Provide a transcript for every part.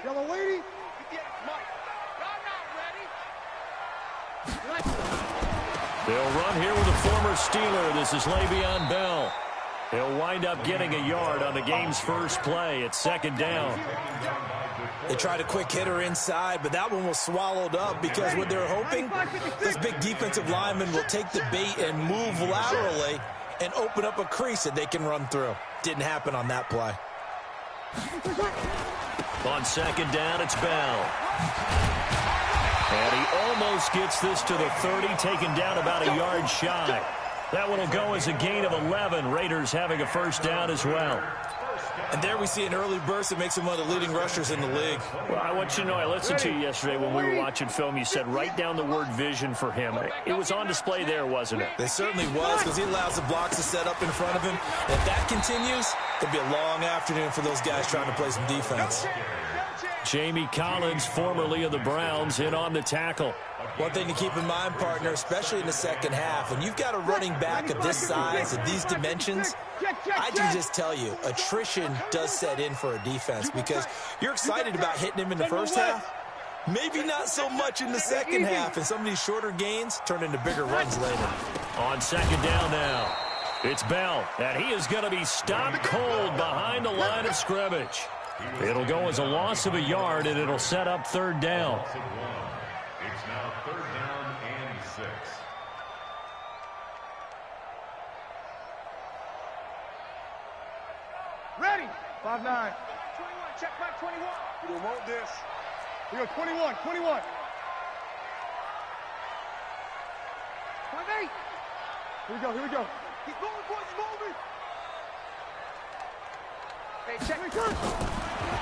Yellow lady. They'll run here with a former Steeler. This is Le'Veon Bell. He'll wind up getting a yard on the game's first play. It's second down. They tried a quick hitter inside, but that one was swallowed up because what they're hoping, this big defensive lineman will take the bait and move laterally and open up a crease that they can run through. Didn't happen on that play. On second down, it's Bell. And he almost gets this to the 30, taken down about a yard shy. That one will go as a gain of 11. Raiders having a first down as well. And there we see an early burst that makes him one of the leading rushers in the league. Well, I want you to know, I listened to you yesterday when we were watching film. You said write down the word vision for him. It was on display there, wasn't it? It certainly was, because he allows the blocks to set up in front of him. If that continues, it'll be a long afternoon for those guys trying to play some defense. Jamie Collins, formerly of the Browns, in on the tackle. One thing to keep in mind, partner, especially in the second half, when you've got a running back of this size, of these dimensions, I can just tell you, attrition does set in for a defense because you're excited about hitting him in the first half. Maybe not so much in the second half, and some of these shorter gains turn into bigger runs later. On second down now, it's Bell, and he is going to be stopped cold behind the line of scrimmage. It'll go as a loss of a yard, and it'll set up third down. It's now third down and 6. Ready. 5-9. 21. Check back 21. We don't want this. We go 21. 21. 5-8. Here we go. Here we go. Keep moving, boys. Moving. Hey, check.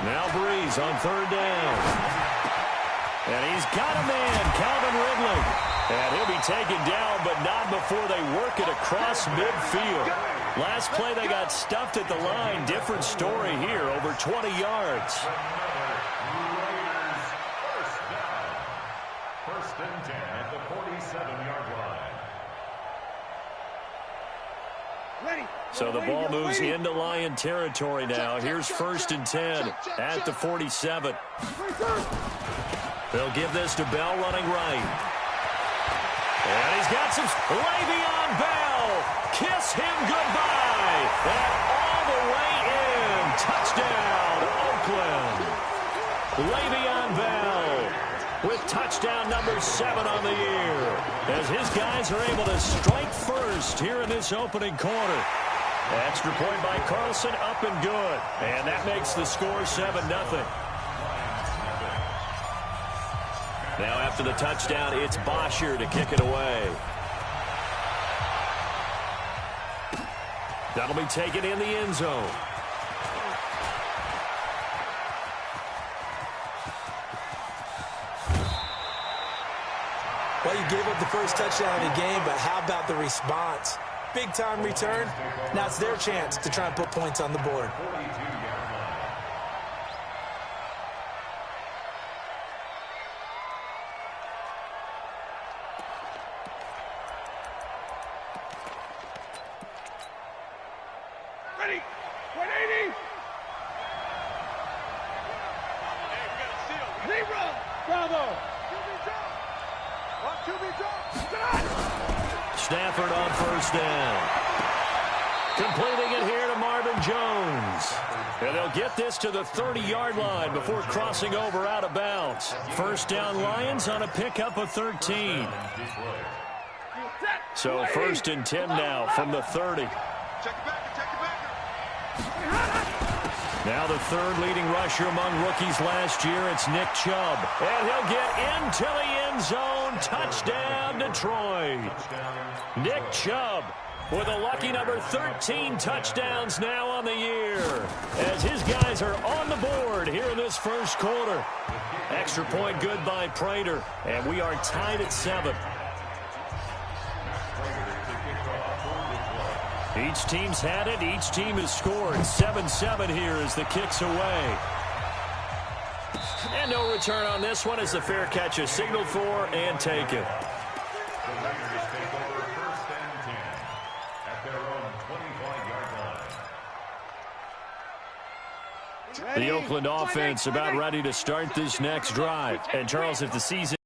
Now Bryce on third down. And he's got a man, Calvin Ridley. And he'll be taken down, but not before they work it across midfield. Last play they got stuffed at the line. Different story here, over 20 yards. First and 10 at the 47-yard line. So the ball moves into Lion territory now. Here's first and 10 at the 47. They'll give this to Bell running right. And he's got some Le'Veon Bell. Kiss him goodbye. And all the way in. Touchdown, Oakland. Le'Veon Bell with touchdown number 7 on the year, as his guys are able to strike first here in this opening quarter. Extra point by Carlson, up and good. And that makes the score 7-0. Now after the touchdown, it's Bosher to kick it away. That'll be taken in the end zone. Well, you gave up the first touchdown of the game, but how about the response? Big-time return. Now it's their chance to try and put points on the board. Ready. 180. Zero. Bravo. Stafford on first down. Completing it here to Marvin Jones. And they'll get this to the 30-yard line before crossing over out of bounds. First down Lions on a pickup of 13. So first and 10 now from the 30. Now the third leading rusher among rookies last year, it's Nick Chubb. And he'll get into the end zone. Touchdown, Detroit. Nick Chubb with a lucky number 13 touchdowns now on the year, as his guys are on the board here in this first quarter. Extra point good by Prater, and we are tied at 7. Each team's had it. Each team has scored. 7-7 here as the kick's away. And no return on this one as the fair catch is signaled for and taken. The Raiders take over first and 10 at their own 25-yard line. The Oakland offense about ready to start this next drive. And, Charles, if the season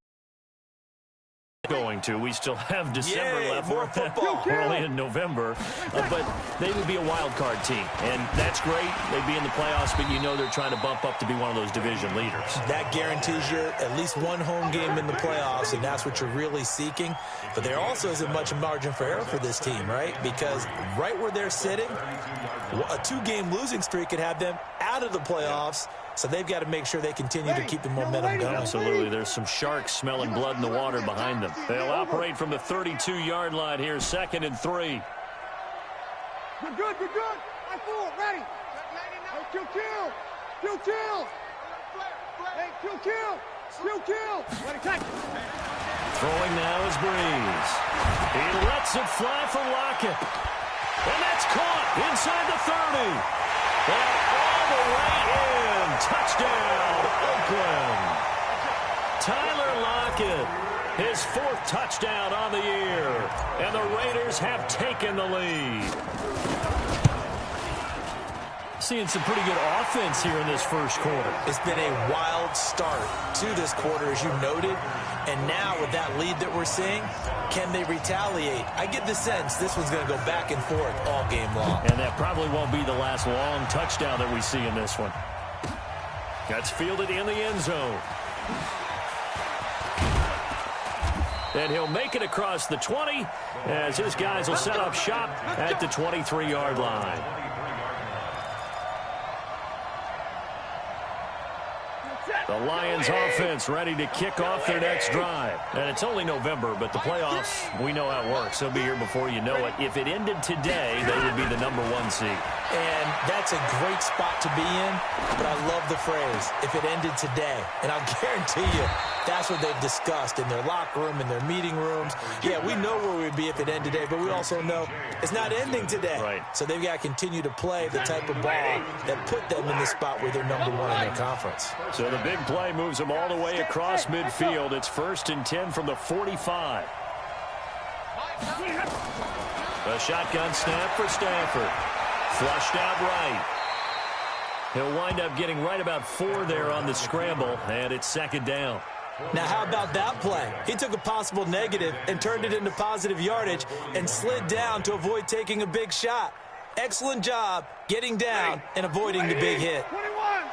going to. We still have December left. More football. We're only in November. But they would be a wild card team. And that's great. They'd be in the playoffs, but you know they're trying to bump up to be one of those division leaders. That guarantees you at least one home game in the playoffs, and that's what you're really seeking. But there also isn't much margin for error for this team, right? Because right where they're sitting, a 2-game losing streak could have them out of the playoffs. So they've got to make sure they continue to keep the momentum going. Absolutely. There's some sharks smelling blood in the water behind them. They'll operate from the 32-yard line here, 2nd and 3. You're good, you're good. I fool, ready. Hey, kill. Hey, kill. Let it catch. Throwing now is Bryce. He lets it fly for Lockett. And that's caught inside the 30. And all the way in. Touchdown, Oakland. Tyler Lockett, his 4th touchdown on the year. And the Raiders have taken the lead. Seeing some pretty good offense here in this first quarter. It's been a wild start to this quarter, as you noted. And now with that lead that we're seeing, can they retaliate? I get the sense this one's going to go back and forth all game long. And that probably won't be the last long touchdown that we see in this one. That's fielded in the end zone. And he'll make it across the 20 as his guys will set up shop at the 23-yard line. The Lions offense ready to kick off their next drive. And it's only November, but the playoffs, we know how it works. They'll be here before you know it. If it ended today, they would be the #1 seed. And that's a great spot to be in, but I love the phrase, if it ended today. And I'll guarantee you, that's what they've discussed in their locker room, in their meeting rooms. Yeah, we know where we'd be if it ended today, but we also know it's not ending today. Right. So they've got to continue to play the type of ball that put them in the spot where they're #1 in their conference. So the big play moves them all the way across midfield. It's 1st and 10 from the 45. A shotgun snap for Stafford. Flushed out right. He'll wind up getting right about 4 there on the scramble, and it's 2nd down. Now, how about that play? He took a possible negative and turned it into positive yardage and slid down to avoid taking a big shot. Excellent job getting down and avoiding the big hit. 21.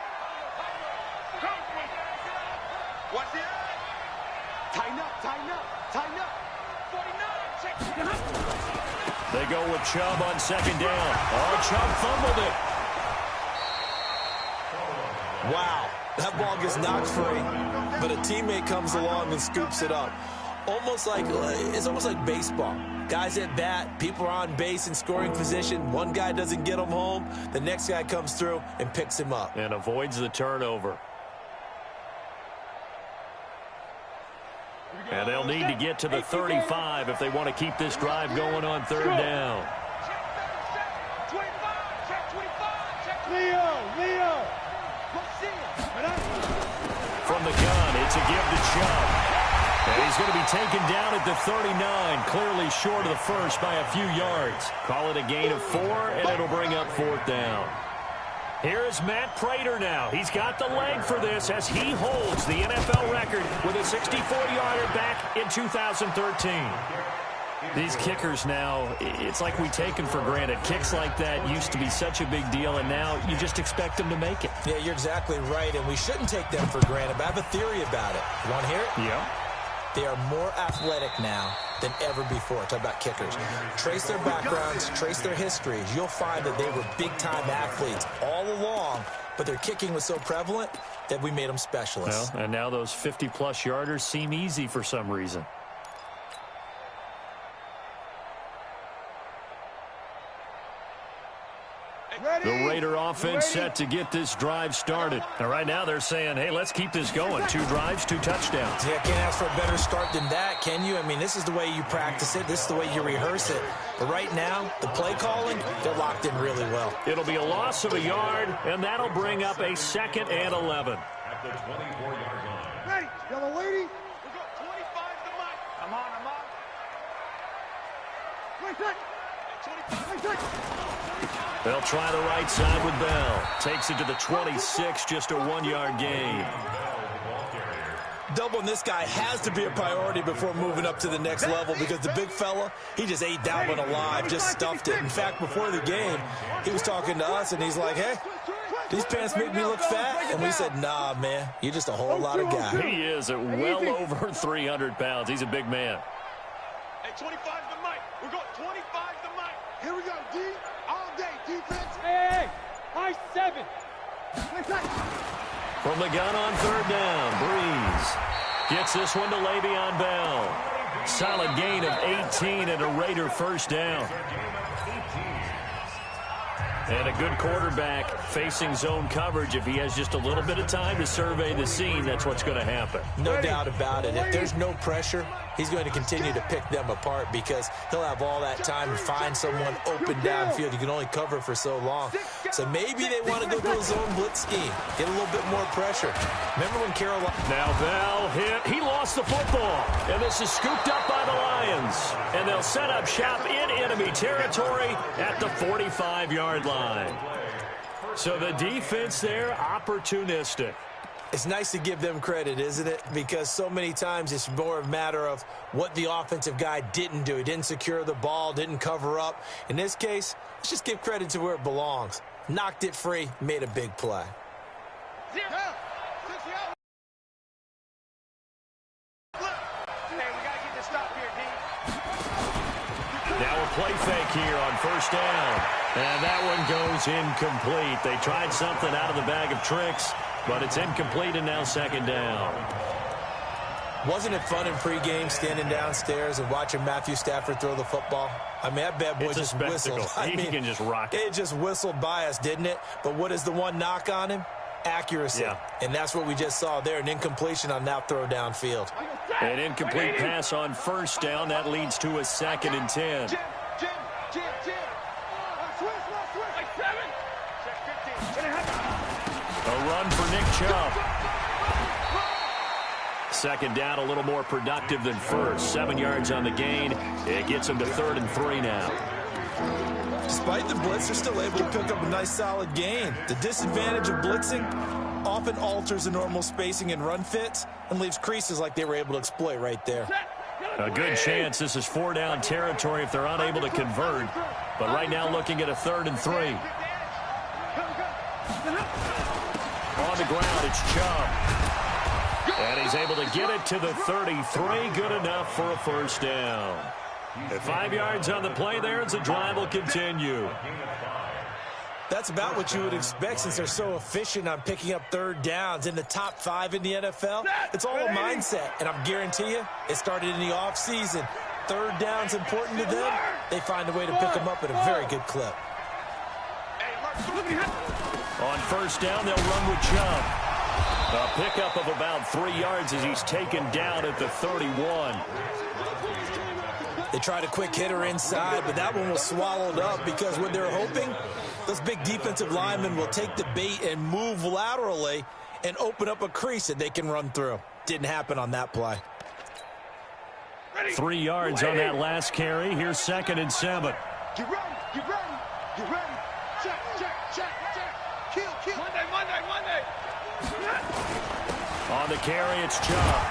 What's it? Tighten up. 49. They go with Chubb on 2nd down. Oh, Chubb fumbled it. Wow, that ball gets knocked free, but a teammate comes along and scoops it up. It's almost like baseball. Guys at bat, people are on base in scoring position. One guy doesn't get him home. The next guy comes through and picks him up. And avoids the turnover. And they'll need to get to the 35 if they want to keep this drive going on 3rd down. Leo. From the gun, it's a give to Chubb. And he's going to be taken down at the 39, clearly short of the first by a few yards. Call it a gain of 4, and it'll bring up 4th down. Here is Matt Prater now. He's got the leg for this as he holds the NFL record with a 64-yarder back in 2013. These kickers now, it's like we take them for granted. Kicks like that used to be such a big deal, and now you just expect them to make it. Yeah, you're exactly right, and we shouldn't take them for granted, but I have a theory about it. You want to hear it? Yeah. They are more athletic now than ever before. Talk about kickers. Trace their backgrounds, trace their histories. You'll find that they were big-time athletes all along, but their kicking was so prevalent that we made them specialists. Well, and now those 50-plus yarders seem easy for some reason. The Raider offense set to get this drive started. And right now they're saying, hey, let's keep this going. 2 drives, 2 touchdowns. Yeah, can't ask for a better start than that, can you? I mean, this is the way you practice it. This is the way you rehearse it. But right now, the play calling, they're locked in really well. It'll be a loss of a yard, and that'll bring up a 2nd and 11. At the 24-yard line. Ready, yellow lady. We got 25 to Mike. I'm on. 26. 26. They'll try the right side with Bell. Takes it to the 26, just a 1-yard gain. Doubling this guy has to be a priority before moving up to the next level because the big fella, he just ate that one alive, just stuffed it. In fact, before the game, he was talking to us, and he's like, hey, these pants make me look fat. And we said, nah, man, you're just a whole lot of guy. He is at well over 300 pounds. He's a big man. Hey, 25 the mic. We're going 25 the mic. Here we go, D. All day, defense. Hey, high 7. From the gun on 3rd down, Bryce gets this one to Le'Veon Bell. Solid gain of 18 and a Raider first down. And a good quarterback facing zone coverage. If he has just a little bit of time to survey the scene, that's what's going to happen. No doubt about it. If there's no pressure, he's going to continue to pick them apart because he'll have all that time to find someone open downfield. You can only cover for so long. So maybe they want to go to a zone blitz scheme, get a little bit more pressure. Remember when Carolina... Now Bell hit. He lost the football. And this is scooped up by the Lions. And they'll set up shop in enemy territory at the 45-yard line. So the defense there, opportunistic. It's nice to give them credit, isn't it? Because so many times it's more a matter of what the offensive guy didn't do. He didn't secure the ball, didn't cover up. In this case, let's just give credit to where it belongs. Knocked it free, made a big play. Now a play fake here on 1st down. And that one goes incomplete. They tried something out of the bag of tricks, but it's incomplete and now 2nd down. Wasn't it fun in pregame standing downstairs and watching Matthew Stafford throw the football? I mean, that bad boy just whistled. He can just rock it. It just whistled by us, didn't it? But what is the one knock on him? Accuracy. Yeah. And that's what we just saw there, an incompletion on that throw downfield. An incomplete pass on 1st down. That leads to a 2nd and 10. A run for Nick Chubb. 2nd down, a little more productive than 1st. 7 yards on the gain. It gets them to 3rd and 3 now. Despite the blitz, they're still able to pick up a nice solid gain. The disadvantage of blitzing often alters the normal spacing and run fits and leaves creases like they were able to exploit right there. A good chance this is 4-down territory if they're unable to convert. But right now looking at a 3rd and 3. On the ground, it's Chubb. And he's able to get it to the 33. Good enough for a 1st down. At 5 yards on the play there, as the drive will continue. That's about what you would expect since they're so efficient on picking up 3rd downs in the top 5 in the NFL. It's all a mindset, and I guarantee you it started in the offseason. 3rd down's important to them. They find a way to pick them up at a very good clip. On 1st down, they'll run with Chubb. A pickup of about 3 yards as he's taken down at the 31. They tried a quick hitter inside, but that one was swallowed up because what they're hoping, those big defensive linemen will take the bait and move laterally and open up a crease that they can run through. Didn't happen on that play. 3 yards on that last carry. Here's 2nd and 7. Get ready, get ready, get ready. Check, check, check, check. Kill, kill. Monday. On the carry, it's Chubb.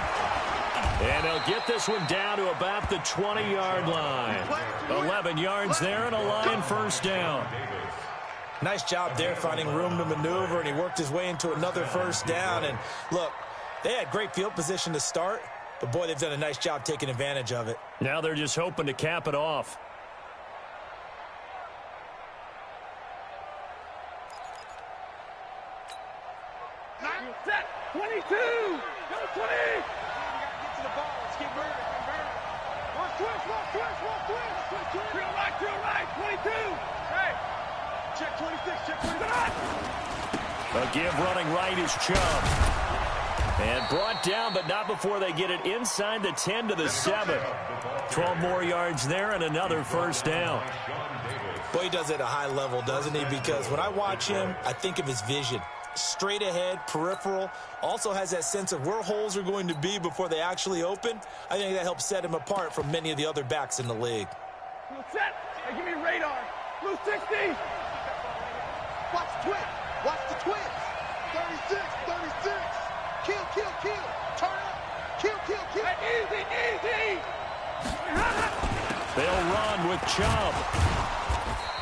And they'll get this one down to about the 20-yard line. 11 yards there and a Lion 1st down. Nice job there finding room to maneuver, and he worked his way into another 1st down. And look, they had great field position to start, but boy, they've done a nice job taking advantage of it. Now they're just hoping to cap it off. Set 22. Go 20. Get to the ball. Let's get moving. One twist. Drill right. 22. Hey. Check 26. Check 26. A give running right is Chubb. And brought down, but not before they get it inside the 10 to the 7. 12 more yards there and another 1st down. Boy, he does it at a high level, doesn't he? Because when I watch him, I think of his vision. Straight ahead, peripheral, also has that sense of where holes are going to be before they actually open. I think that helps set him apart from many of the other backs in the league. Set. Hey, give me radar. Blue 60. Watch the twist. Watch the twist. 36, 36. Kill, kill, kill. Turn up. Kill, kill, kill. Hey, easy, easy. They'll run with Chubb.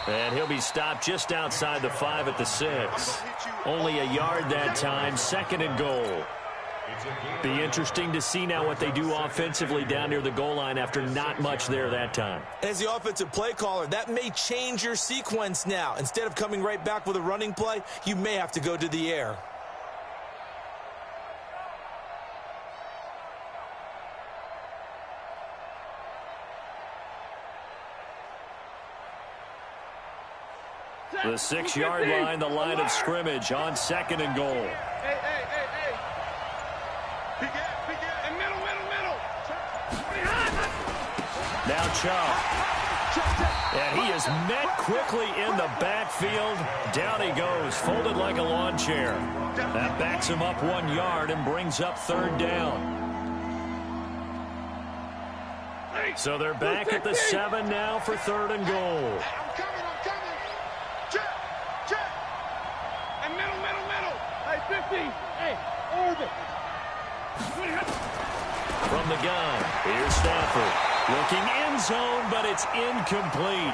And he'll be stopped just outside the 5 at the 6. Only a yard that time, 2nd and goal. Be interesting to see now what they do offensively down near the goal line after not much there that time. As the offensive play caller, that may change your sequence now. Instead of coming right back with a running play, you may have to go to the air. The 6-yard line, the line of scrimmage on 2nd and goal. Hey, hey, hey, hey. Begin. And middle. Now Chubb. And he is met quickly in the backfield. Down he goes, folded like a lawn chair. That backs him up 1 yard and brings up 3rd down. So they're back at the 7 now for 3rd and goal. I'm coming. Check. And middle. Hey, 50. Hey, orbit. From the gun, here's Stafford. Looking end zone, but it's incomplete.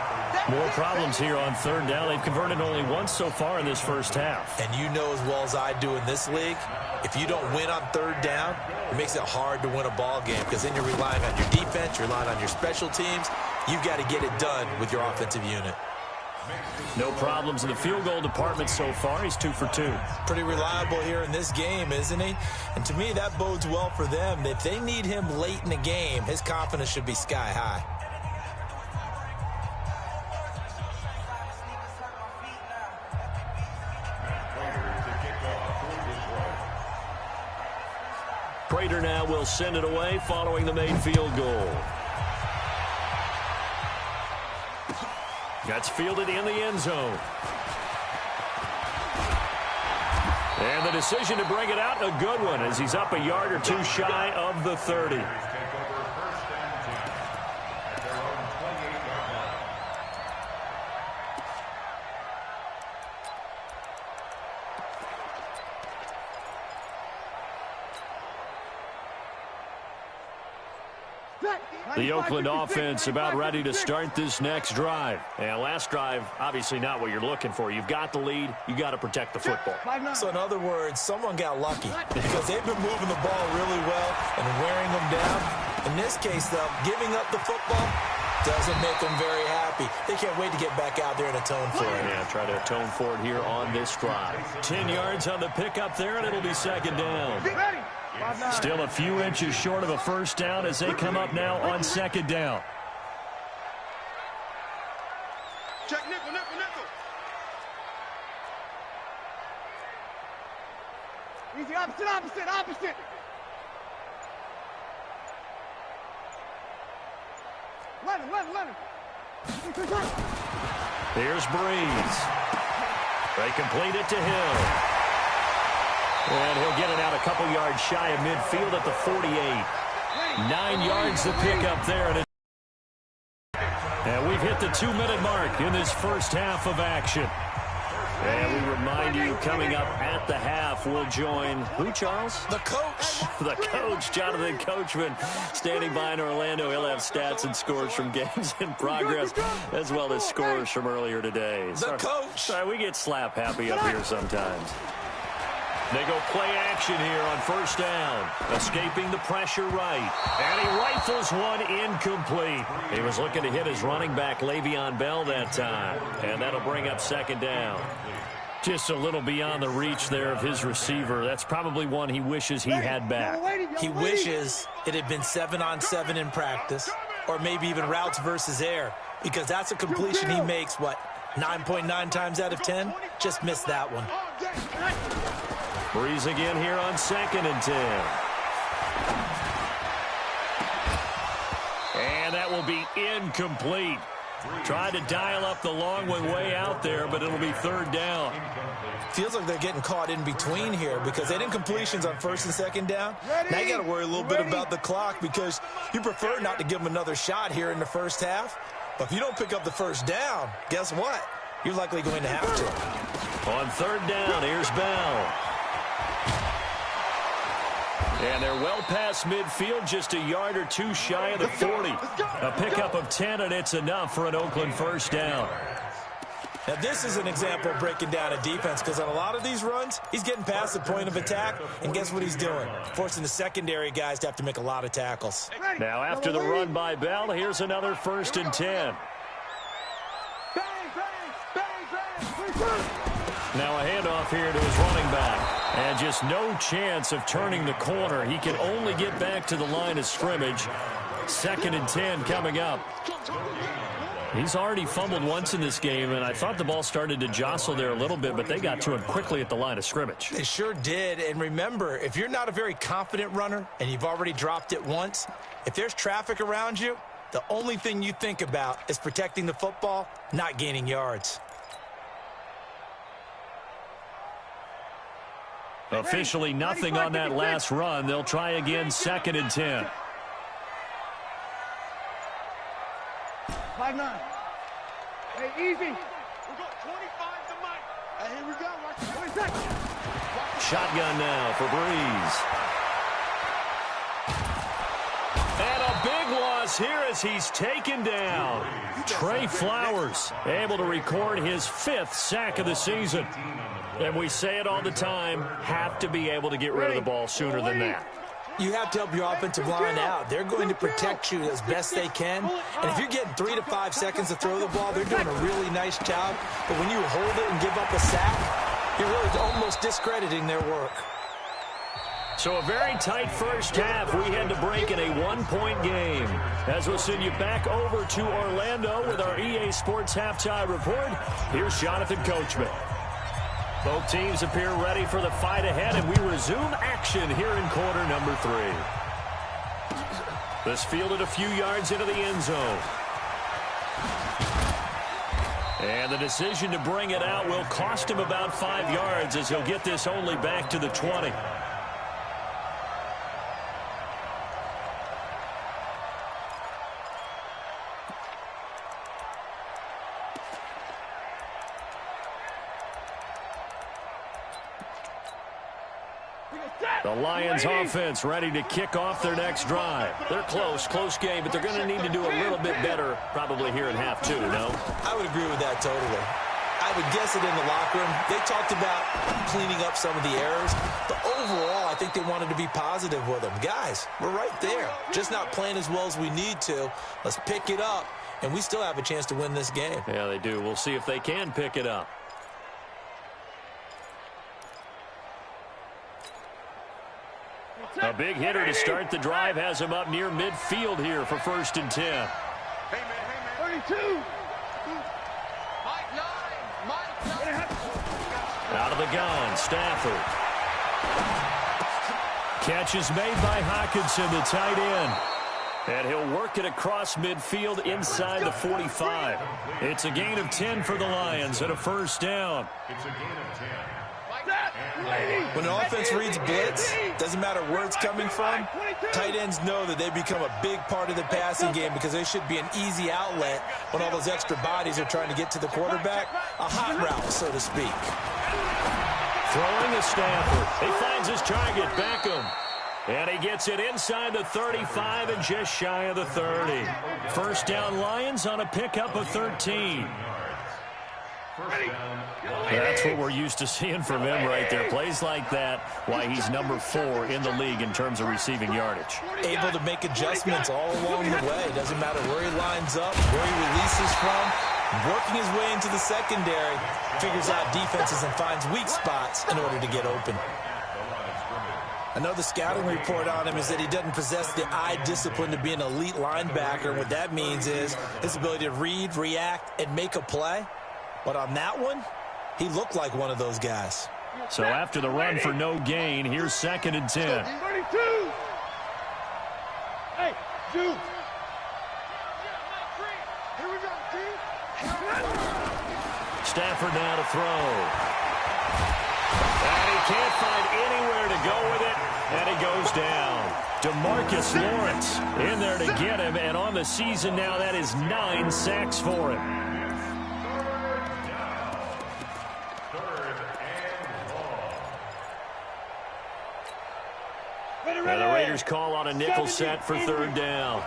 More problems here on 3rd down. They've converted only once so far in this first half. And you know as well as I do in this league, if you don't win on 3rd down, it makes it hard to win a ball game because then you're relying on your defense, you're relying on your special teams. You've got to get it done with your offensive unit. No problems in the field goal department so far. He's 2 for 2. Pretty reliable here in this game, isn't he? And to me, that bodes well for them. If they need him late in the game, his confidence should be sky high. Prater now will send it away following the made field goal. That's fielded in the end zone. And the decision to bring it out, a good one, as he's up a yard or 2 shy of the 30. The Oakland offense about ready to start this next drive. And last drive, obviously not what you're looking for. You've got the lead. You got to protect the football. So in other words, someone got lucky because they've been moving the ball really well and wearing them down. In this case, though, giving up the football doesn't make them very happy. They can't wait to get back out there and atone for it. Yeah, try to atone for it here on this drive. 10 yards on the pickup there, and it'll be 2nd down. Still a few inches short of a 1st down as they come up now on 2nd down. Check nickel. Easy, opposite. Let him. Here's Bryce. They complete it to Hill. And he'll get it out a couple yards shy of midfield at the 48. 9 yards to pick up there. And we've hit the 2-minute mark in this first half of action. And we remind you, coming up at the half, we'll join who, Charles? The coach. The coach, Jonathan Coachman, standing by in Orlando. He'll have stats and scores from games in progress, as well as scores from earlier today. The coach. Sorry, we get slap happy up here sometimes. They go play action here on 1st down. Escaping the pressure right. And he rifles one incomplete. He was looking to hit his running back, Le'Veon Bell, that time. And that'll bring up 2nd down. Just a little beyond the reach there of his receiver. That's probably one he wishes he had back. He wishes it had been 7-on-7 in practice, or maybe even routes versus air, because that's a completion he makes, 9.9 times out of 10? Just missed that one. Breeze again here on 2nd and 10. And that will be incomplete. Tried to dial up the long one way out there, but it'll be 3rd down. Feels like they're getting caught in between here because they did incompletions on 1st and 2nd down. Now you got to worry a little bit about the clock because you prefer not to give them another shot here in the first half. If you don't pick up the first down, guess what? You're likely going to have to. On third down, here's Bell. And they're well past midfield, just a yard or two shy of the 40. A pickup of 10, and it's enough for an Oakland first down. Now, this is an example of breaking down a defense, because on a lot of these runs, he's getting past the point of attack, and guess what he's doing? Forcing the secondary guys to have to make a lot of tackles. Now, after the run by Bell, here's another 1st and 10. Now a handoff here to his running back. And just no chance of turning the corner. He can only get back to the line of scrimmage. 2nd and 10 coming up. He's already fumbled once in this game, and I thought the ball started to jostle there a little bit, but they got to him quickly at the line of scrimmage. They sure did. And remember, if you're not a very confident runner and you've already dropped it once, if there's traffic around you, the only thing you think about is protecting the football, not gaining yards. Officially nothing on that last run. They'll try again, 2nd and 10. 5-9. Hey, easy. We got 25 to make. Hey, here we go. 20 seconds. Shotgun now for Bryce. And a big loss here as he's taken down. Trey Flowers able to record his 5th sack of the season. And we say it all the time, have to be able to get rid of the ball sooner than that. You have to help your offensive line out. They're going to protect you as best they can. And if you're getting 3 to 5 seconds to throw the ball, they're doing a really nice job. But when you hold it and give up a sack, you're really almost discrediting their work. So a very tight first half. We had to break in a 1-point game. As we'll send you back over to Orlando with our EA Sports Halftime Report, here's Jonathan Coachman. Both teams appear ready for the fight ahead, and we resume action here in quarter number 3. This fielded a few yards into the end zone. And the decision to bring it out will cost him about 5 yards as he'll get this only back to the 20. The Lions offense ready to kick off their next drive. They're close game, but they're going to need to do a little bit better probably here in half 2, no? I would agree with that totally. I would guess it in the locker room. They talked about cleaning up some of the errors, but overall, I think they wanted to be positive with them. Guys, we're right there. Just not playing as well as we need to. Let's pick it up, and we still have a chance to win this game. Yeah, they do. We'll see if they can pick it up. A big hitter to start the drive has him up near midfield here for 1st and 10. Hey, man. 32. Mike 9. Out of the gun, Stafford. Catch is made by Hockenson, the tight end. And he'll work it across midfield inside the 45. It's a gain of 10 for the Lions and a first down. It's a gain of 10. When an offense reads blitz, doesn't matter where it's coming from, tight ends know that they become a big part of the passing game because they should be an easy outlet when all those extra bodies are trying to get to the quarterback. A hot route, so to speak. Throwing to Stafford. He finds his target, Beckham. And he gets it inside the 35 and just shy of the 30. First down Lions on a pickup of 13. That's what we're used to seeing from him right there. Plays like that, why he's number 4 in the league in terms of receiving yardage. Able to make adjustments all along the way. Doesn't matter where he lines up, where he releases from. Working his way into the secondary, figures out defenses and finds weak spots in order to get open. Another scouting report on him is that he doesn't possess the eye discipline to be an elite linebacker. What that means is his ability to read, react, and make a play. But on that one, he looked like one of those guys. So after the run for no gain, here's 2nd and 10. 32. Hey, shoot. Here we go, team. Stafford now to throw. And he can't find anywhere to go with it, and he goes down. DeMarcus Lawrence in there to get him, and on the season now, that is 9 sacks for him. And the Raiders call on a nickel set for third down.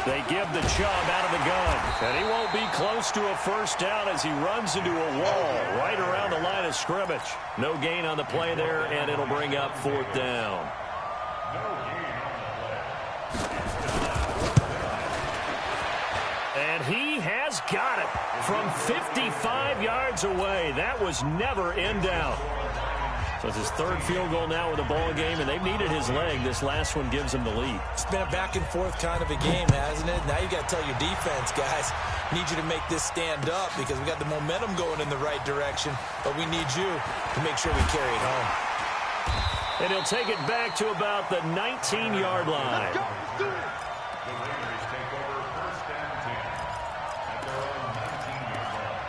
They give the Chubb out of the gun, and he won't be close to a first down as he runs into a wall right around the line of scrimmage. No gain on the play there, and it'll bring up fourth down. And he has got it from 55 yards away. That was never in doubt. So it's his third field goal now with the ball game, and they've needed his leg. This last one gives him the lead. It's been a back-and-forth kind of a game, hasn't it? Now you got to tell your defense, guys, need you to make this stand up because we got the momentum going in the right direction, but we need you to make sure we carry it home. And he'll take it back to about the 19-yard line. The Raiders take over first and 10 at their own 19-yard line.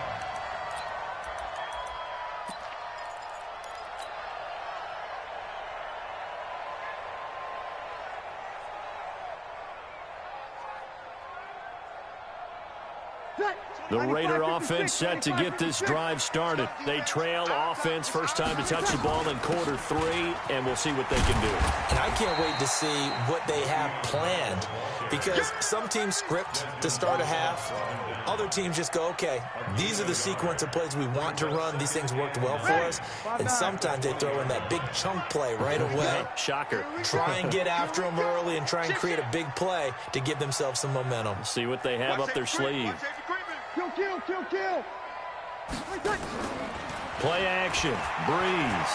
The Raider offense set to get this drive started. They trail offense first time to touch the ball in quarter 3, and we'll see what they can do. And I can't wait to see what they have planned because some teams script to start a half. Other teams just go, okay, these are the sequence of plays we want to run. These things worked well for us. And sometimes they throw in that big chunk play right away. Shocker. Try and get after them early and try and create a big play to give themselves some momentum. See what they have up their sleeve. Kill. Play action. Breeze.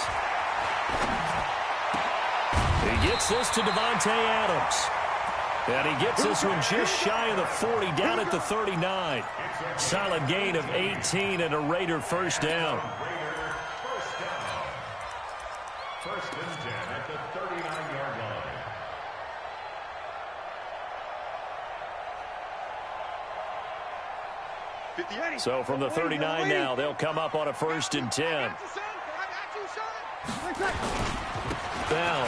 He gets this to Devontae Adams. And he gets this one just shy of the 40, down at the 39. Solid gain of 18 and a Raider first down. First and 10 at the 39-yard line. So from the 39 now, they'll come up on a first and 10. Bell.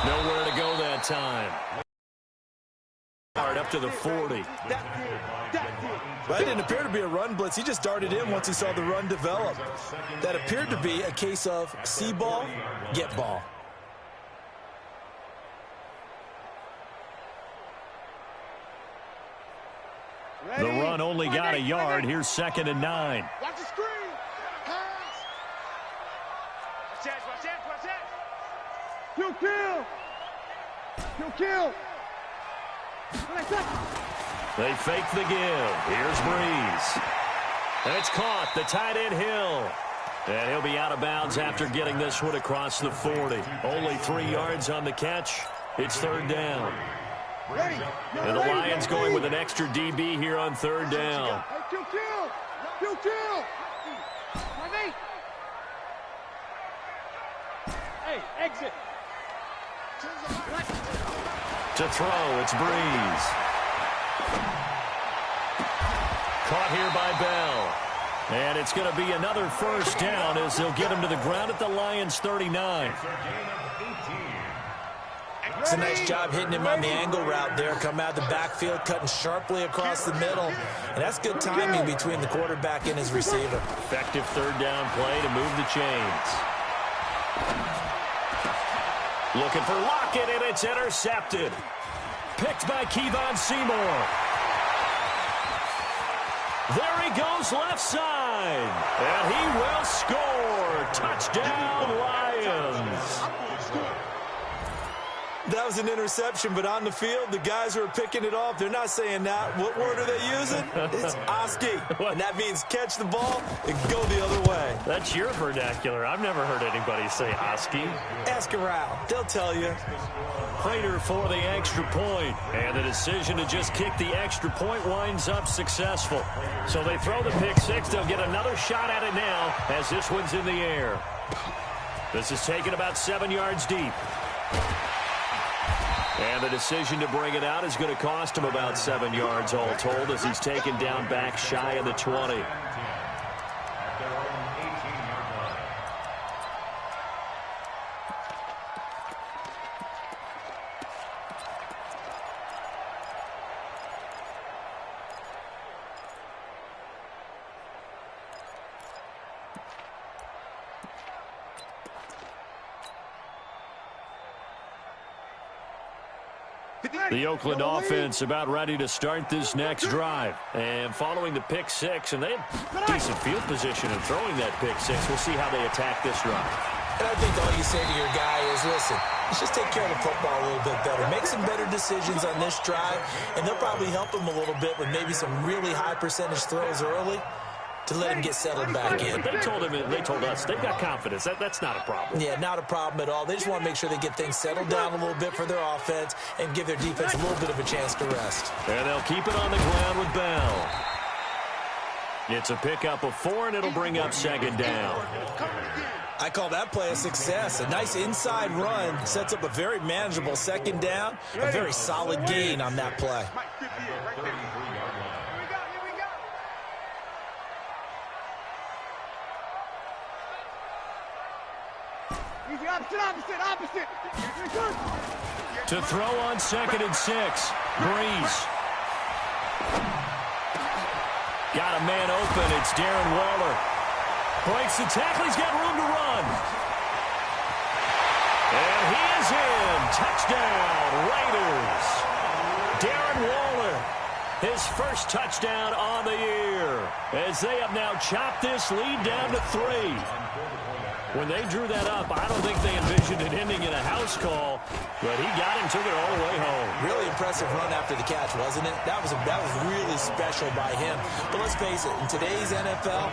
Nowhere to go that time. Up to the 40. That didn't appear to be a run blitz. He just darted in once he saw the run develop. That appeared to be a case of see ball, get ball. The run only got a yard. Here's second and 9. Watch the screen. Pass. Watch that. Kill. They fake the give. Here's Breeze. And it's caught. The tight end Hill. And he'll be out of bounds after getting this one across the 40. Only 3 yards on the catch. It's third down. And the Lions going with an extra DB here on third down. Kill. Hey, exit. To throw, it's Breeze. Caught here by Bell. And it's going to be another first down as they'll get him to the ground at the Lions' 39. It's a nice job hitting him on the angle route there. Come out of the backfield, cutting sharply across the middle. And that's good timing between the quarterback and his receiver. Effective third down play to move the chains. Looking for Lockett, and it's intercepted. Picked by Kevon Seymour. There he goes left side. And he will score. Touchdown, Lions. That was an interception, but on the field, the guys who are picking it off, they're not saying that. What word are they using? It's Oski. And that means catch the ball and go the other way. That's your vernacular. I've never heard anybody say Oski. Ask around. They'll tell you. Prater for the extra point. And the decision to just kick the extra point winds up successful. So they throw the pick six. They'll get another shot at it now as this one's in the air. This is taken about 7 yards deep. And the decision to bring it out is going to cost him about 7 yards all told as he's taken down back shy of the 20. The Oakland offense about ready to start this next drive. And following the pick six, and they have decent field position in throwing that pick six. We'll see how they attack this drive. And I think all you say to your guy is, listen, let's just take care of the football a little bit better. Make some better decisions on this drive, and they'll probably help him a little bit with maybe some really high percentage throws early to let him get settled back in. They told him, they told us, they've got confidence. That's not a problem. Yeah, not a problem at all. They just want to make sure they get things settled down a little bit for their offense and give their defense a little bit of a chance to rest. And they'll keep it on the ground with Bell. It's a pickup of 4, and it'll bring up second down. I call that play a success. A nice inside run sets up a very manageable second down, a very solid gain on that play. Opposite. To throw on 2nd and 6. Bryce. Got a man open. It's Darren Waller. Breaks the tackle. He's got room to run. And he is in. Touchdown, Raiders. Darren Waller, his first touchdown on the year, as they have now chopped this lead down to 3. When they drew that up, I don't think they envisioned it ending in a house call, but he got him, took it all the way home. Really impressive run after the catch, wasn't it? That was really special by him. But let's face it, in today's NFL,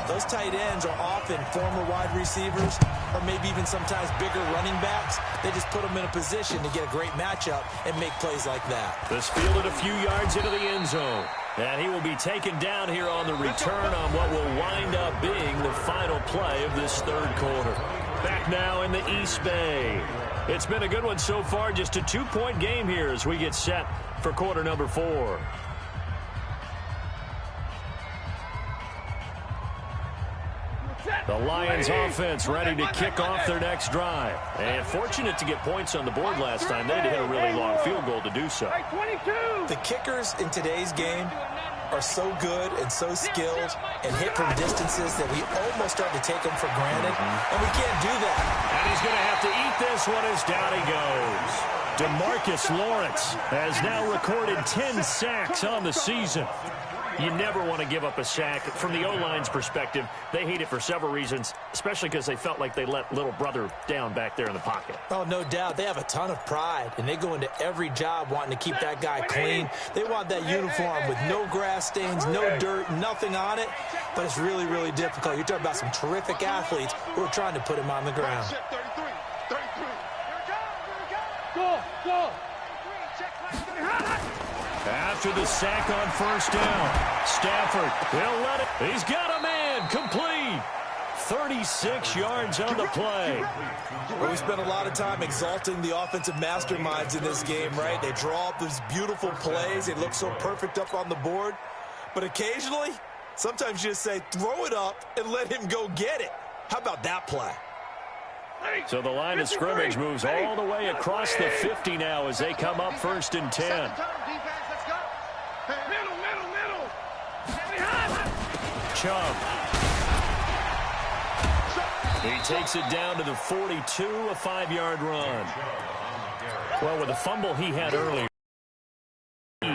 those tight ends are often former wide receivers or maybe even sometimes bigger running backs. They just put them in a position to get a great matchup and make plays like that. This fielded a few yards into the end zone. And he will be taken down here on the return on what will wind up being the final play of this third quarter. Back now in the East Bay. It's been a good one so far. Just a 2-point game here as we get set for quarter number 4. The Lions offense ready to kick off their next drive. And fortunate to get points on the board last time. They had to hit a really long field goal to do so. The kickers in today's game are so good and so skilled and hit from distances that we almost start to take them for granted. And we can't do that. And he's going to have to eat this one as down he goes. DeMarcus Lawrence has now recorded 10 sacks on the season. You never want to give up a sack. From the O-line's perspective, they hate it for several reasons, especially because they felt like they let little brother down back there in the pocket. Oh, no doubt. They have a ton of pride, and they go into every job wanting to keep that guy clean. They want that uniform with no grass stains, no dirt, nothing on it, but it's really, really difficult. You're talking about some terrific athletes who are trying to put him on the ground. 33. Go. After the sack on first down, Stafford will let it. He's got a man complete. 36 yards on the play. Well, we spent a lot of time exalting the offensive masterminds in this game, right? They draw up these beautiful plays. They look so perfect up on the board. But occasionally, sometimes you just say, throw it up and let him go get it. How about that play? So the line of scrimmage moves all the way across the 50 now as they come up 1st and 10. Middle. Chubb. He takes it down to the 42, a 5-yard run. Well, with the fumble he had earlier,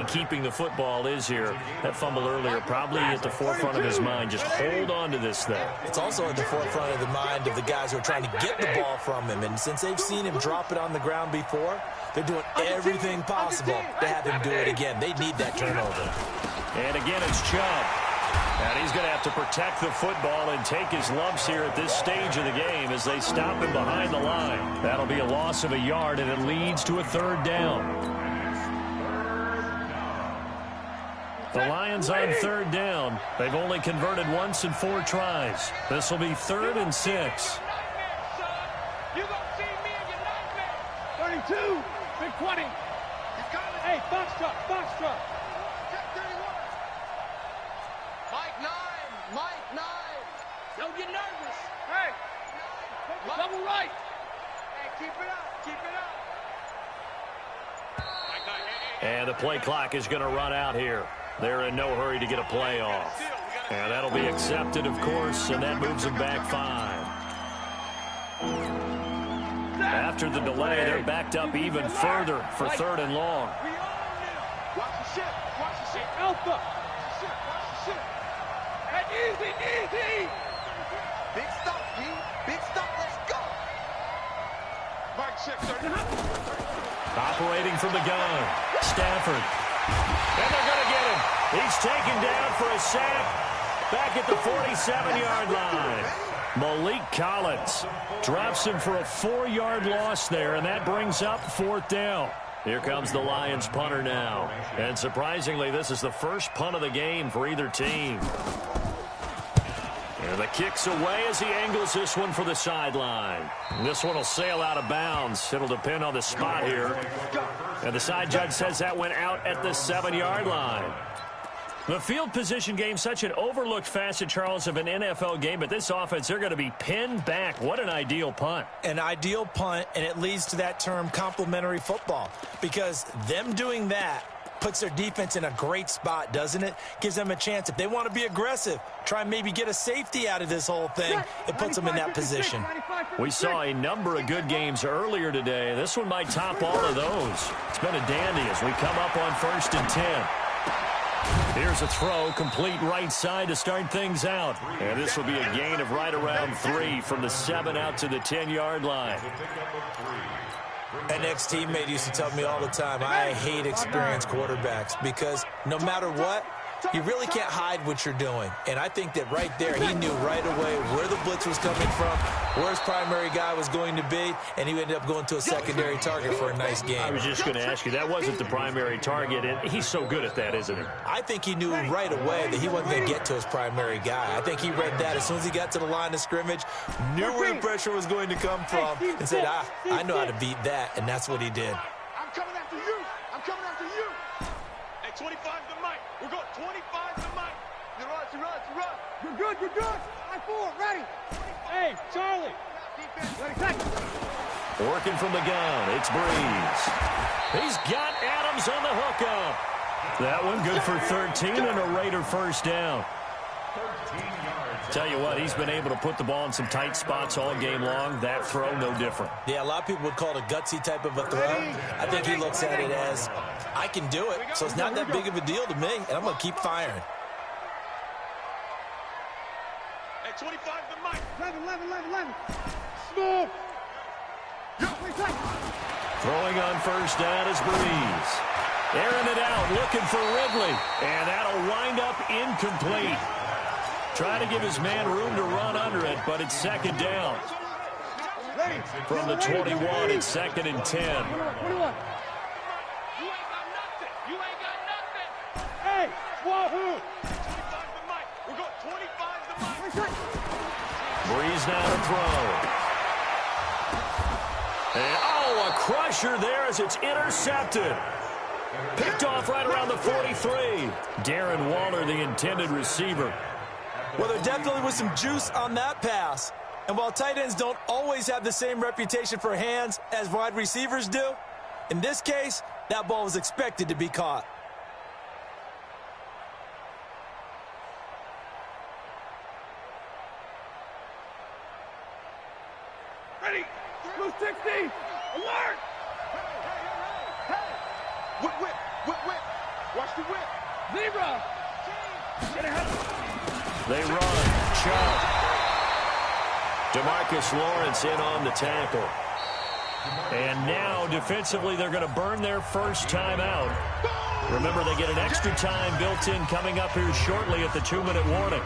keeping the football is here. That fumble earlier probably at the forefront of his mind. Just hold on to this thing. It's also at the forefront of the mind of the guys who are trying to get the ball from him. And since they've seen him drop it on the ground before, they're doing everything possible to have him do it again. They need that turnover. And again, it's Chubb. And he's going to have to protect the football and take his lumps here at this stage of the game as they stop him behind the line. That'll be a loss of a yard, and it leads to a 3rd down. The Lions on 3rd down. They've only converted once in 4 tries. This will be 3rd and 6. 32. Big 20. Hey, box truck, box truck. Mike 9, Mike 9. Don't get nervous. Hey, double right. Hey, keep it up, keep it up. And the play clock is going to run out here. They're in no hurry to get a play off. And that'll be accepted, of course, and that moves them back 5. After the delay, they're backed up even further for 3rd and long. Watch the ship, watch the ship. Alpha. Watch the ship, watch the ship. Hey, easy, easy. Big stop, P. Big stop, let's go. Mike 6, Operating from the gun, Stafford. And they're going to get him. He's taken down for a sack back at the 47-yard line. Malik Collins drops him for a 4-yard loss there, and that brings up 4th down. Here comes the Lions punter now. And surprisingly, this is the first punt of the game for either team. And the kick's away as he angles this one for the sideline. This one will sail out of bounds. It'll depend on the spot here. And the side judge says that went out at the 7-yard line. The field position game, such an overlooked facet, Charles, of an NFL game. But this offense, they're going to be pinned back. What an ideal punt. An ideal punt, and it leads to that term complementary football. Because them doing that puts their defense in a great spot, doesn't it? Gives them a chance. If they want to be aggressive, try and maybe get a safety out of this whole thing, it puts them in that position. We saw a number of good games earlier today. This one might top all of those. It's been a dandy as we come up on 1st and 10. Here's a throw, complete right side to start things out. And this will be a gain of right around 3 from the 7 out to the 10-yard line. An ex-teammate used to tell me all the time, I hate experienced quarterbacks because no matter what, you really can't hide what you're doing. And I think that right there, he knew right away where the blitz was coming from, where his primary guy was going to be, and he ended up going to a secondary target for a nice game. I was just going to ask you, that wasn't the primary target, and he's so good at that, isn't he? I think he knew right away that he wasn't going to get to his primary guy. I think he read that as soon as he got to the line of scrimmage, knew where the pressure was going to come from, and said, I know how to beat that, and that's what he did. I'm coming after you. I'm coming after you. Hey, 25 to Mike. We're going 25 to Mike. You run. You're good, you're good. I-4, ready. Hey, Charlie. Ready, second. Working from the gun, it's Breeze. He's got Adams on the hookup. That one good for 13 and a Raider 1st down. Tell you what, he's been able to put the ball in some tight spots all game long. That throw, no different. Yeah, a lot of people would call it a gutsy type of a throw. I think he looks at it as, I can do it, so it's not that big of a deal to me, and I'm going to keep firing. Hey, 25 to Mike. 11. Smooth. Throwing on 1st down is Breeze. Airing it out, looking for Ridley. And that'll wind up incomplete. Trying to give his man room to run under it, but it's 2nd down. From the 21, it's 2nd and 10. 21. Hey, wahoo! 25 to Mike. We're going 25 to Mike. Breeze now to throw. And, a crusher there as it's intercepted. Picked off right around the 43. Darren Waller, the intended receiver. Well, there definitely was some juice on that pass. And while tight ends don't always have the same reputation for hands as wide receivers do, in this case, that ball was expected to be caught. Ready. Blue 60. Alert. Hey. Whip. Watch the whip. Zebra. Get ahead. They run. Chubb. DeMarcus Lawrence in on the tackle. And now, defensively, they're going to burn their first time out. Remember, they get an extra time built in coming up here shortly at the 2-minute warning.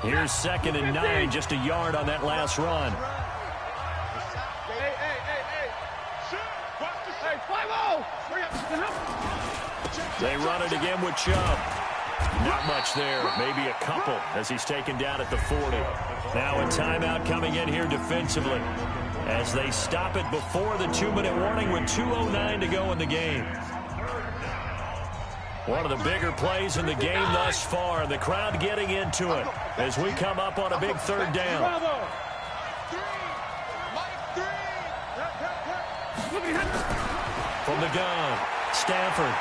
Here's 2nd and 9, just a yard on that last run. Hey. Hey, 5-0. They run it again with Chubb. Not much there, maybe a couple as he's taken down at the 40. Now a timeout coming in here defensively as they stop it before the 2-minute warning with 2:09 to go in the game. One of the bigger plays in the game thus far. The crowd getting into it as we come up on a big third down. From the gun, Stafford.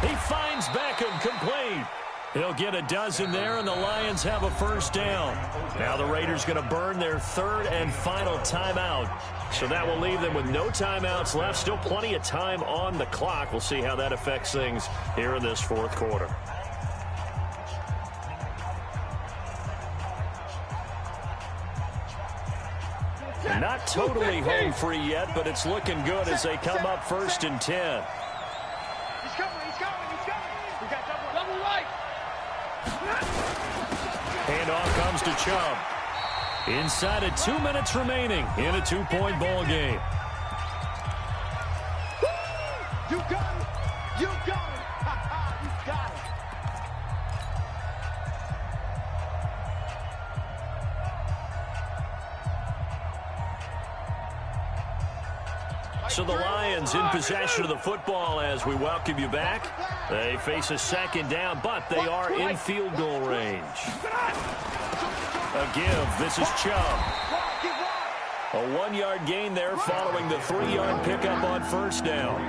He finds Beckham complete. He'll get a dozen there, and the Lions have a first down. Now the Raiders going to burn their third and final timeout. So that will leave them with no timeouts left. Still plenty of time on the clock. We'll see how that affects things here in this fourth quarter. Not totally home free yet, but it's looking good as they come up 1st and 10. He's coming. We got double right. Handoff comes to Chubb. Inside of 2 minutes remaining in a 2-point ball game. You got it. You got it. You got it. So the Lions in possession of the football as we welcome you back. They face a second down, but they are in field goal range. A give. This is Chubb. A 1-yard gain there following the 3-yard pickup on first down.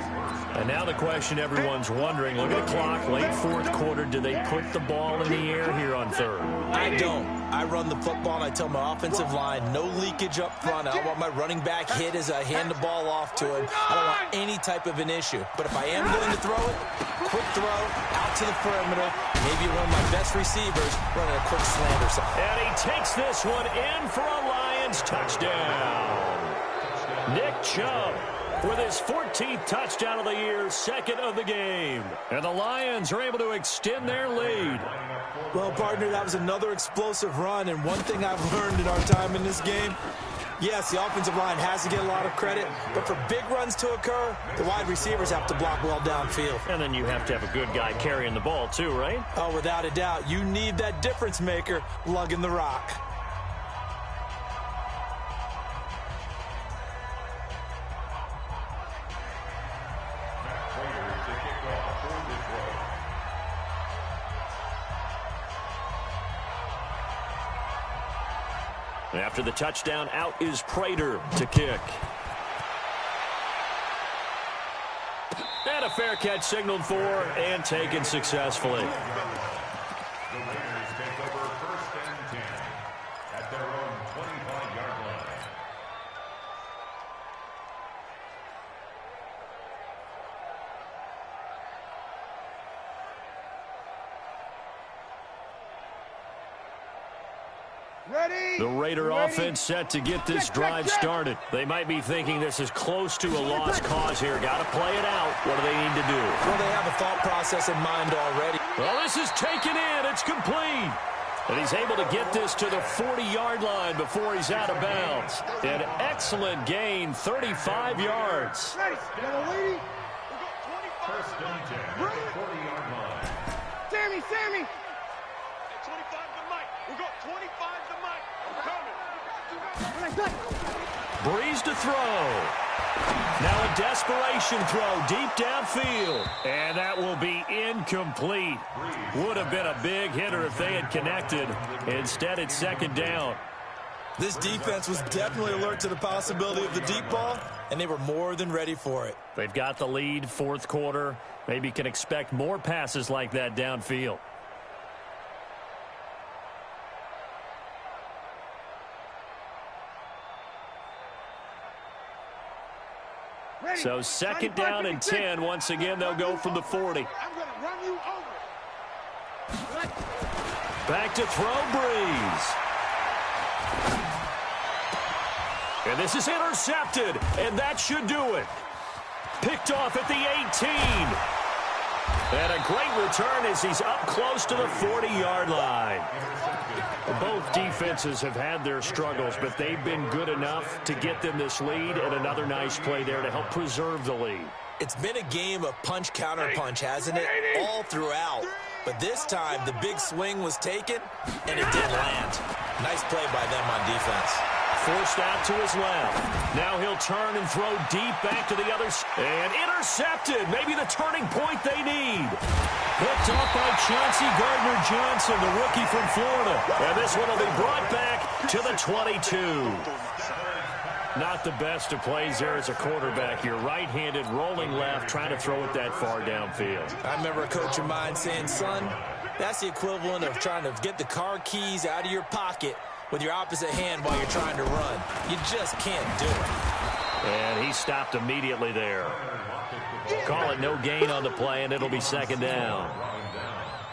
And now the question everyone's wondering, look at the clock, late fourth quarter, do they put the ball in the air here on third? I don't. I run the football, and I tell my offensive line, no leakage up front. I don't want my running back hit as I hand the ball off to him. I don't want any type of an issue. But if I am going to throw it, quick throw, out to the perimeter, maybe one of my best receivers running a quick slant or something. And he takes this one in for a Lions touchdown. Nick Chubb with his 14th touchdown of the year, second of the game. And the Lions are able to extend their lead. Well, partner, that was another explosive run, and one thing I've learned in our time in this game, yes, the offensive line has to get a lot of credit, but for big runs to occur, the wide receivers have to block well downfield. And then you have to have a good guy carrying the ball too, right? Oh, without a doubt. You need that difference maker lugging the rock. After the touchdown, out is Prater to kick. And a fair catch signaled for and taken successfully. The Raiders take over 1st and 10 at their own 25-yard line. Ready? The Raider offense set to get this drive started. They might be thinking this is close to a lost cause here. Got to play it out. What do they need to do? Well, they have a thought process in mind already. Well, this is taken in. It's complete. And he's able to get this to the 40-yard line before he's out of bounds. An excellent gain, 35 yards. Ready? Yellow lady. 1st and 10 at the 40-yard line. Sammy. 25 to Mike. We got 25 to Mike. I'm coming. Breeze to throw. Now a desperation throw deep downfield. And that will be incomplete. Would have been a big hitter if they had connected. Instead, it's second down. This defense was definitely alert to the possibility of the deep ball, and they were more than ready for it. They've got the lead, fourth quarter. Maybe can expect more passes like that downfield. So second down and 10. Once again, they'll go from the 40. I'm going to run you over. Back to throw, Breeze. And this is intercepted, and that should do it. Picked off at the 18. And a great return as he's up close to the 40-yard line. Both defenses have had their struggles, but they've been good enough to get them this lead, and another nice play there to help preserve the lead. It's been a game of punch-counter-punch, hasn't it? All throughout. But this time, the big swing was taken, and it didn't land. Nice play by them on defense. Forced out to his left. Now he'll turn and throw deep back to the other. And intercepted. Maybe the turning point they need. Picked off by Chauncey Gardner-Johnson, the rookie from Florida. And this one will be brought back to the 22. Not the best of plays there as a quarterback. You're right-handed, rolling left, trying to throw it that far downfield. I remember a coach of mine saying, son, that's the equivalent of trying to get the car keys out of your pocket with your opposite hand while you're trying to run. You just can't do it. And he stopped immediately there. Call it no gain on the play, and it'll be second down.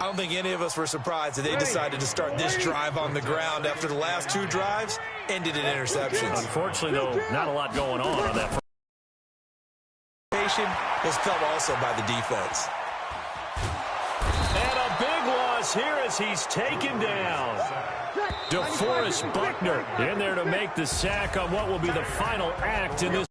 I don't think any of us were surprised that they decided to start this drive on the ground after the last two drives ended in interceptions. Unfortunately, though, not a lot going on that. Was felt also by the defense. And a big loss here as he's taken down. DeForest Buckner in there to make the sack on what will be the final act in this.